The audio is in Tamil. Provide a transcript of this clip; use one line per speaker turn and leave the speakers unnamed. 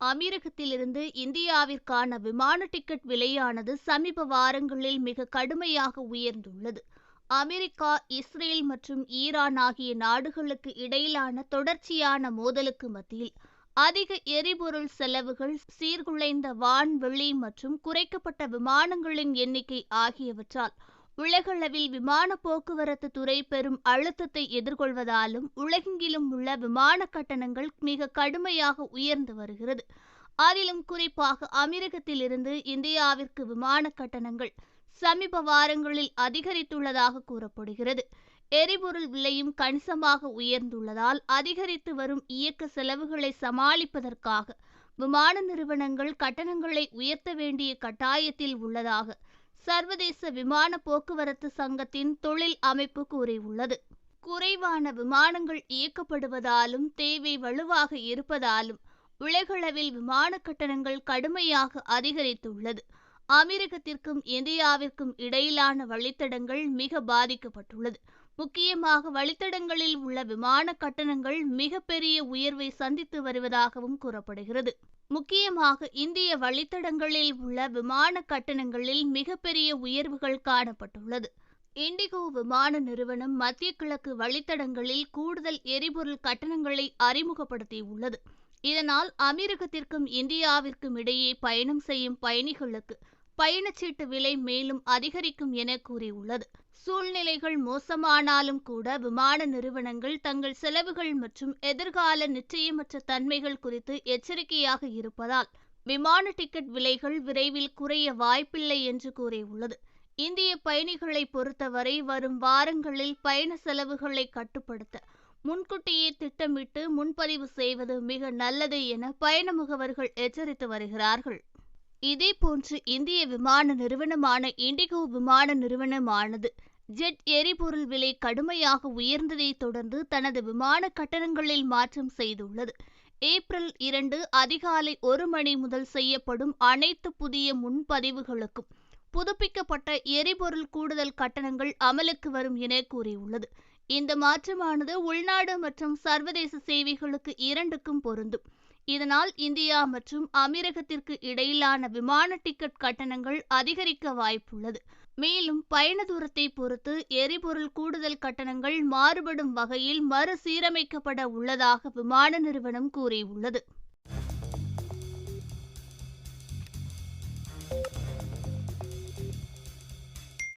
அமீரகத்திலிருந்து இந்தியாவிற்கான விமான டிக்கெட் விலையானது சமீப வாரங்களில் மிக கடுமையாக உயர்ந்துள்ளது. அமெரிக்கா, இஸ்ரேல் மற்றும் ஈரான் ஆகிய நாடுகளுக்கு இடையிலான தொடர்ச்சியான மோதலுக்கு மத்தியில் அதிக எரிபொருள் செலவுகள், சீர்குலைந்த வான்வெளி மற்றும் குறைக்கப்பட்ட விமானங்களின் எண்ணிக்கை ஆகியவற்றால் உலகளவில் விமான போக்குவரத்து துறை பெரும் அழுத்தத்தை எதிர்கொள்வதாலும் உலகெங்கிலும் உள்ள விமான கட்டணங்கள் மிக கடுமையாக உயர்ந்து வருகிறது. அதிலும் குறிப்பாக அமீரகத்திலிருந்து இந்தியாவிற்கு விமான கட்டணங்கள் சமீப வாரங்களில் அதிகரித்துள்ளதாக கூறப்படுகிறது. எரிபொருள் விலையும் கணிசமாக உயர்ந்துள்ளதால் அதிகரித்து வரும் இயக்க செலவுகளை சமாளிப்பதற்காக விமான நிறுவனங்கள் கட்டணங்களை உயர்த்த வேண்டிய கட்டாயத்தில் உள்ளதாக சர்வதேச விமான போக்குவரத்து சங்கத்தின் தொழில் அமைப்பு கூறியுள்ளது. குறைவான விமானங்கள் இயக்கப்படுவதாலும் தேவை வலுவாக இருப்பதாலும் உலகளவில் விமான கட்டணங்கள் கடுமையாக அதிகரித்துள்ளது. அமீரகத்திற்கும் இந்தியாவிற்கும் இடையிலான வழித்தடங்கள் மிக பாதிக்கப்பட்டுள்ளது. முக்கியமாக வழித்தடங்களில் உள்ள விமான கட்டணங்கள் மிகப்பெரிய உயர்வை சந்தித்து வருவதாகவும் கூறப்படுகிறது. முக்கியமாக இந்திய வழித்தடங்களில் உள்ள விமான கட்டணங்களில் மிகப்பெரிய உயர்வுகள் காணப்பட்டுள்ளது. இண்டிகோ விமான நிறுவனம் மத்திய கிழக்கு வழித்தடங்களில் கூடுதல் எரிபொருள் கட்டணங்களை அறிமுகப்படுத்தியுள்ளது. இதனால் அமீரகத்திற்கும் இந்தியாவிற்கும் இடையே பயணம் செய்யும் பயணிகளுக்கு பயணச்சீட்டு விலை மேலும் அதிகரிக்கும் என கூறியுள்ளது. சூழ்நிலைகள் மோசமானாலும் கூட விமான நிறுவனங்கள் தங்கள் செலவுகள் மற்றும் எதிர்கால நிச்சயமற்ற தன்மைகள் குறித்து எச்சரிக்கையாக இருப்பதால் விமான டிக்கெட் விலைகள் விரைவில் குறைய வாய்ப்பில்லை என்று கூறியுள்ளது. இந்திய பயணிகளை பொறுத்தவரை வரும் வாரங்களில் பயண செலவுகளை கட்டுப்படுத்த முன்கூட்டியே திட்டமிட்டு முன்பதிவு செய்வது மிக நல்லது என பயண முகவர்கள் எச்சரித்து வருகிறார்கள். இதேபோன்று இந்திய விமான நிறுவனமான இண்டிகோ விமான நிறுவனமானது ஜெட் எரிபொருள் விலை கடுமையாக உயர்ந்ததை தொடர்ந்து தனது விமான கட்டணங்களில் மாற்றம் செய்துள்ளது. ஏப்ரல் 2 அதிகாலை 1 மணி முதல் செய்யப்படும் அனைத்து புதிய முன்பதிவுகளுக்கும் புதுப்பிக்கப்பட்ட எரிபொருள் கூடுதல் கட்டணங்கள் அமலுக்கு வரும் என கூறியுள்ளது. இந்த மாற்றமானது உள்நாடு மற்றும் சர்வதேச சேவைகளுக்கு இரண்டுக்கும் பொருந்தும். இதனால் இந்தியா மற்றும் அமீரகத்திற்கு இடையிலான விமான டிக்கெட் கட்டணங்கள் அதிகரிக்க வாய்ப்புள்ளது. மேலும் பயண தூரத்தை பொறுத்து எரிபொருள் கூடுதல் கட்டணங்கள் மாறுபடும் வகையில் மறுசீரமைக்கப்பட உள்ளதாக விமான நிறுவனம் கூறியுள்ளது.